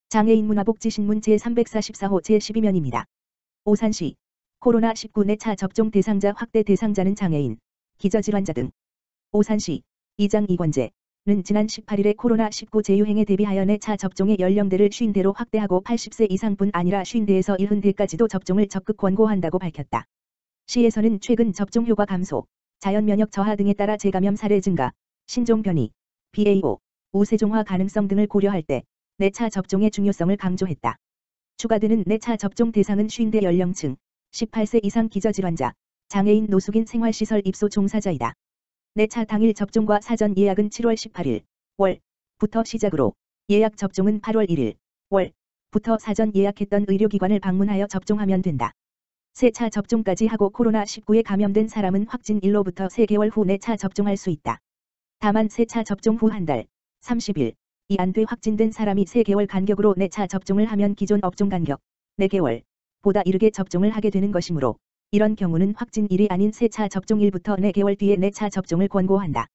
장애인 문화복지신문 제344호 제12면입니다. 오산시 코로나19 내차 접종 대상자 확대 대상자는 장애인, 기저질환자 등. 오산시 이장 이권재는 지난 18일에 코로나19 재유행에 대비하여 내차 접종의 연령대를 50대로 확대하고 80세 이상뿐 아니라 50대에서 70대까지도 접종을 적극 권고한다고 밝혔다. 시에서는 최근 접종 효과 감소, 자연면역 저하 등에 따라 재감염 사례 증가, 신종 변이, BA.5, 우세종화 가능성 등을 고려할 때 내차 접종의 중요성을 강조했다. 추가되는 내차 접종 대상은 50대 연령층, 18세 이상 기저질환자, 장애인 노숙인 생활시설 입소 종사자이다. 내차 당일 접종과 사전 예약은 7월 18일 월부터 시작으로 예약 접종은 8월 1일 월부터 사전 예약했던 의료기관을 방문하여 접종하면 된다. 세 차 접종까지 하고 코로나19에 감염된 사람은 확진일로부터 3개월 후 내차 접종할 수 있다. 다만 세 차 접종 후 한 달, 30일 이 안 돼 확진된 사람이 3개월 간격으로 내차 접종을 하면 기존 업종 간격 4개월보다 이르게 접종을 하게 되는 것이므로 이런 경우는 확진일이 아닌 세 차 접종일부터 4개월 뒤에 내차 접종을 권고한다.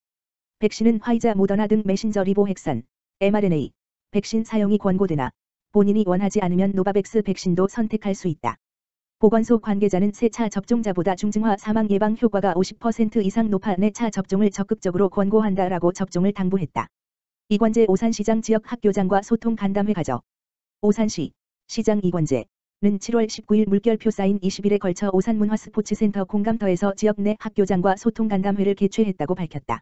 백신은 화이자 모더나 등 메신저 리보핵산, mRNA 백신 사용이 권고되나 본인이 원하지 않으면 노바백스 백신도 선택할 수 있다. 보건소 관계자는 세 차 접종자보다 중증화 사망 예방 효과가 50% 이상 높아 내차 접종을 적극적으로 권고한다라고 접종을 당부했다. 이권재 오산시장 지역 학교장과 소통 간담회 가져. 오산시 시장 이권재는 7월 19일 물결표 사인 20일에 걸쳐 오산문화스포츠센터 공감터에서 지역 내 학교장과 소통 간담회를 개최했다고 밝혔다.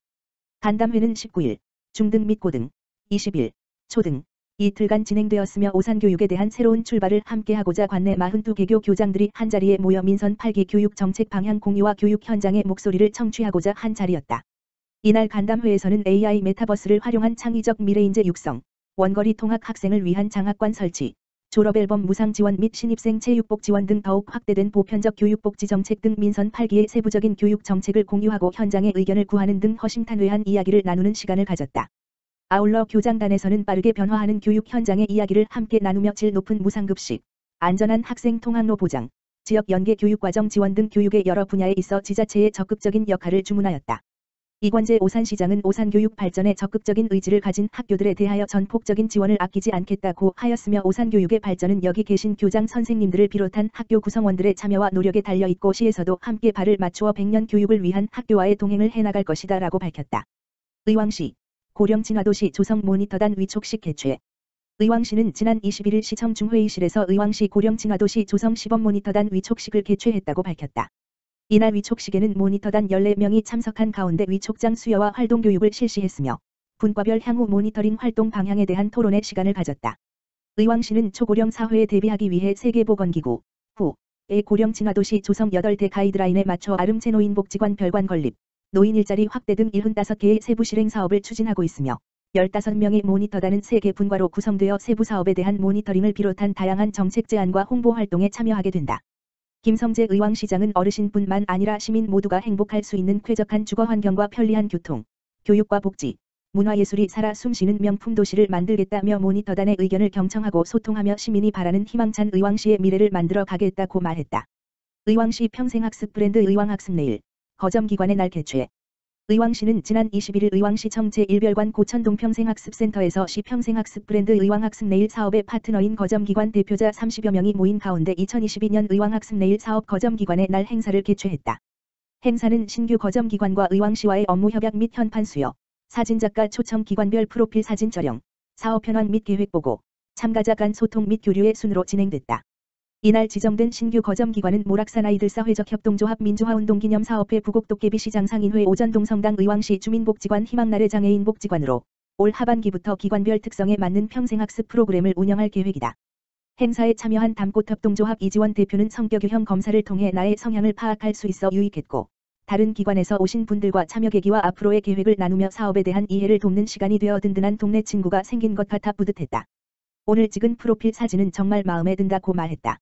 간담회는 19일 중등 및 고등, 20일 초등 이틀간 진행되었으며 오산교육에 대한 새로운 출발을 함께하고자 관내 42개교 교장들이 한자리에 모여 민선 8기 교육 정책 방향 공유와 교육 현장의 목소리를 청취하고자 한 자리였다. 이날 간담회에서는 AI 메타버스를 활용한 창의적 미래인재 육성, 원거리 통학 학생을 위한 장학관 설치, 졸업앨범 무상 지원 및 신입생 체육복 지원 등 더욱 확대된 보편적 교육복지 정책 등 민선 8기의 세부적인 교육 정책을 공유하고 현장의 의견을 구하는 등 허심탄회한 이야기를 나누는 시간을 가졌다. 아울러 교장단에서는 빠르게 변화하는 교육 현장의 이야기를 함께 나누며 질 높은 무상급식, 안전한 학생 통학로 보장, 지역 연계 교육과정 지원 등 교육의 여러 분야에 있어 지자체의 적극적인 역할을 주문하였다. 이권재 오산시장은 오산교육 발전에 적극적인 의지를 가진 학교들에 대하여 전폭적인 지원을 아끼지 않겠다고 하였으며 오산교육의 발전은 여기 계신 교장 선생님들을 비롯한 학교 구성원들의 참여와 노력에 달려있고 시에서도 함께 발을 맞추어 100년 교육을 위한 학교와의 동행을 해나갈 것이다 라고 밝혔다. 의왕시 고령친화도시 조성 모니터단 위촉식 개최. 의왕시는 지난 21일 시청 중회의실에서 의왕시 고령친화도시 조성 시범 모니터단 위촉식을 개최했다고 밝혔다. 이날 위촉식에는 모니터단 14명이 참석한 가운데 위촉장 수여와 활동교육을 실시했으며 분과별 향후 모니터링 활동 방향에 대한 토론의 시간을 가졌다. 의왕시는 초고령 사회에 대비하기 위해 세계보건기구 WHO의 고령친화도시 조성 8대 가이드라인에 맞춰 아름체 노인복지관 별관 건립, 노인 일자리 확대 등 75개의 세부 실행 사업을 추진하고 있으며 15명의 모니터단은 3개 분과로 구성되어 세부 사업에 대한 모니터링을 비롯한 다양한 정책 제안과 홍보 활동에 참여하게 된다. 김성재 의왕시장은 어르신뿐만 아니라 시민 모두가 행복할 수 있는 쾌적한 주거 환경과 편리한 교통, 교육과 복지, 문화예술이 살아 숨쉬는 명품 도시를 만들겠다며 모니터단의 의견을 경청하고 소통하며 시민이 바라는 희망찬 의왕시의 미래를 만들어 가겠다고 말했다. 의왕시 평생학습 브랜드 의왕학습내일 거점기관의 날 개최. 의왕시는 지난 21일 의왕시청 제1별관 고천동 평생학습센터에서 시 평생학습 브랜드 의왕학습내일 사업의 파트너인 거점기관 대표자 30여 명이 모인 가운데 2022년 의왕학습내일 사업 거점기관의 날 행사를 개최했다. 행사는 신규 거점기관과 의왕시와의 업무 협약 및 현판 수여, 사진작가 초청 기관별 프로필 사진 촬영, 사업 현황 및 계획 보고, 참가자 간 소통 및 교류의 순으로 진행됐다. 이날 지정된 신규 거점기관은 모락산 아이들 사회적 협동조합 민주화운동기념사업회 부곡도깨비 시장상인회 오전동성당 의왕시 주민복지관 희망나래 장애인복지관으로 올 하반기부터 기관별 특성에 맞는 평생학습 프로그램을 운영할 계획이다. 행사에 참여한 담꽃협동조합 이지원 대표는 성격유형 검사를 통해 나의 성향을 파악할 수 있어 유익했고 다른 기관에서 오신 분들과 참여 계기와 앞으로의 계획을 나누며 사업에 대한 이해를 돕는 시간이 되어 든든한 동네 친구가 생긴 것 같아 뿌듯했다. 오늘 찍은 프로필 사진은 정말 마음에 든다고 말했다.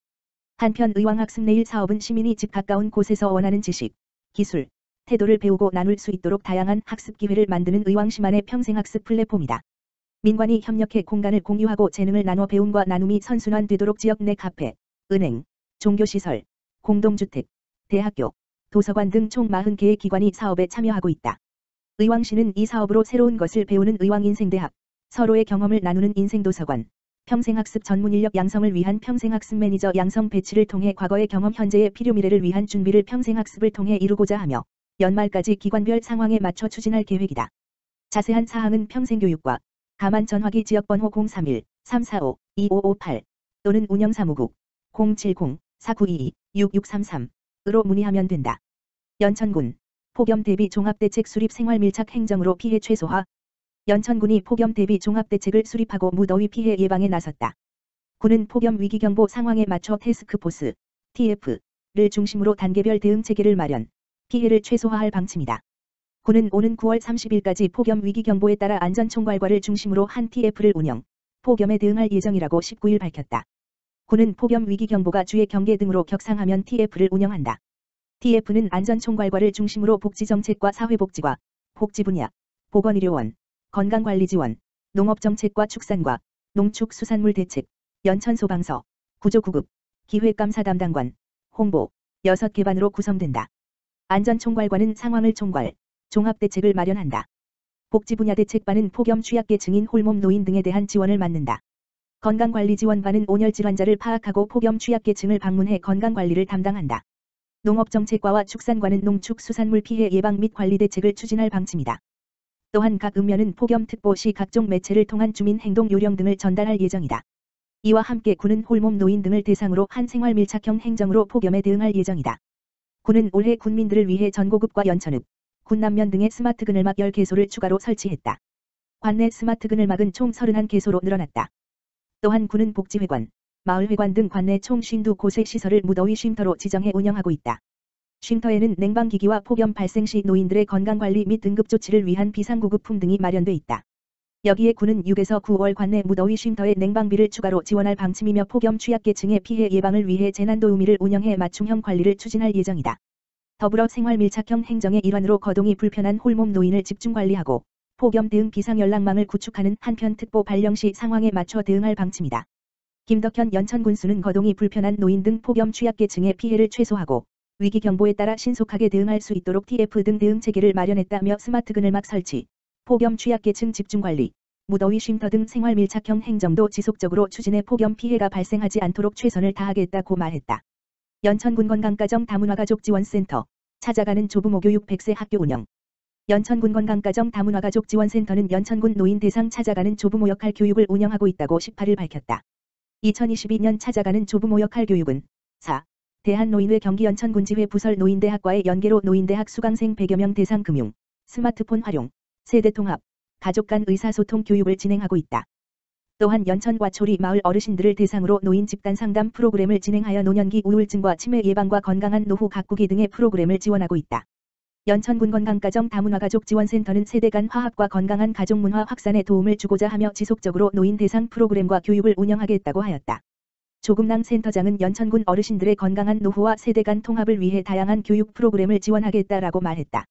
한편 의왕학습내일 사업은 시민이 집 가까운 곳에서 원하는 지식, 기술, 태도를 배우고 나눌 수 있도록 다양한 학습 기회를 만드는 의왕시만의 평생학습 플랫폼이다. 민관이 협력해 공간을 공유하고 재능을 나눠 배움과 나눔이 선순환되도록 지역 내 카페, 은행, 종교시설, 공동주택, 대학교, 도서관 등 총 40개의 기관이 사업에 참여하고 있다. 의왕시는 이 사업으로 새로운 것을 배우는 의왕인생대학, 서로의 경험을 나누는 인생도서관, 평생학습 전문인력 양성을 위한 평생학습 매니저 양성 배치를 통해 과거의 경험 현재의 필요 미래를 위한 준비를 평생학습을 통해 이루고자 하며 연말까지 기관별 상황에 맞춰 추진할 계획이다. 자세한 사항은 평생교육과 가만 전화기 지역번호 031-345-2558 또는 운영사무국 070-4922-6633으로 문의하면 된다. 연천군 폭염 대비 종합대책 수립 생활밀착 행정으로 피해 최소화. 연천군이 폭염 대비 종합대책을 수립하고 무더위 피해 예방에 나섰다. 군은 폭염 위기경보 상황에 맞춰 태스크포스 TF를 중심으로 단계별 대응 체계를 마련, 피해를 최소화할 방침이다. 군은 오는 9월 30일까지 폭염 위기경보에 따라 안전총괄과를 중심으로 한 TF를 운영, 폭염에 대응할 예정이라고 19일 밝혔다. 군은 폭염 위기경보가 주의 경계 등으로 격상하면 TF를 운영한다. TF는 안전총괄과를 중심으로 복지정책과 사회복지과, 복지분야, 보건의료원, 건강관리지원, 농업정책과 축산과, 농축수산물 대책, 연천소방서, 구조구급, 기획감사 담당관, 홍보, 6개반으로 구성된다. 안전총괄과는 상황을 총괄, 종합대책을 마련한다. 복지분야 대책반은 폭염 취약계층인 홀몸 노인 등에 대한 지원을 맡는다. 건강관리지원반은 온열 질환자를 파악하고 폭염 취약계층을 방문해 건강관리를 담당한다. 농업정책과와 축산과는 농축수산물 피해 예방 및 관리 대책을 추진할 방침이다. 또한 각 읍면은 폭염특보 시 각종 매체를 통한 주민 행동 요령 등을 전달할 예정이다. 이와 함께 군은 홀몸 노인 등을 대상으로 한 생활밀착형 행정으로 폭염에 대응할 예정이다. 군은 올해 군민들을 위해 전고급과 연천읍, 군남면 등의 스마트 그늘막 10개소를 추가로 설치했다. 관내 스마트 그늘막은 총 31개소로 늘어났다. 또한 군은 복지회관, 마을회관 등 관내 총 52곳의 시설을 무더위 쉼터로 지정해 운영하고 있다. 쉼터에는 냉방기기와 폭염 발생 시 노인들의 건강관리 및 응급조치를 위한 비상구급품 등이 마련돼 있다. 여기에 군은 6에서 9월 관내 무더위 쉼터에 냉방비를 추가로 지원할 방침이며 폭염 취약계층의 피해 예방을 위해 재난도우미를 운영해 맞춤형 관리를 추진할 예정이다. 더불어 생활밀착형 행정의 일환으로 거동이 불편한 홀몸 노인을 집중관리하고 폭염 대응 비상연락망을 구축하는 한편 특보 발령 시 상황에 맞춰 대응할 방침이다. 김덕현 연천군수는 거동이 불편한 노인 등 폭염 취약계층의 피해를 최소화하고 위기 경보에 따라 신속하게 대응할 수 있도록 TF 등 대응 체계를 마련했다며 스마트 그늘막 설치, 폭염 취약계층 집중관리, 무더위 쉼터 등 생활밀착형 행정도 지속적으로 추진해 폭염 피해가 발생하지 않도록 최선을 다하겠다고 말했다. 연천군 건강가정 다문화가족지원센터, 찾아가는 조부모 교육 100세 학교 운영. 연천군 건강가정 다문화가족지원센터는 연천군 노인 대상 찾아가는 조부모 역할 교육을 운영하고 있다고 18일 밝혔다. 2022년 찾아가는 조부모 역할 교육은 4. 대한노인회 경기 연천군지회 부설 노인대학과의 연계로 노인대학 수강생 100여 명 대상 금융, 스마트폰 활용, 세대통합, 가족 간 의사소통 교육을 진행하고 있다. 또한 연천 과초리 마을 어르신들을 대상으로 노인 집단 상담 프로그램을 진행하여 노년기 우울증과 치매 예방과 건강한 노후 가꾸기 등의 프로그램을 지원하고 있다. 연천군 건강가정 다문화가족지원센터는 세대 간 화합과 건강한 가족문화 확산에 도움을 주고자 하며 지속적으로 노인 대상 프로그램과 교육을 운영하겠다고 하였다. 조금남 센터장은 연천군 어르신들의 건강한 노후와 세대 간 통합을 위해 다양한 교육 프로그램을 지원하겠다라고 말했다.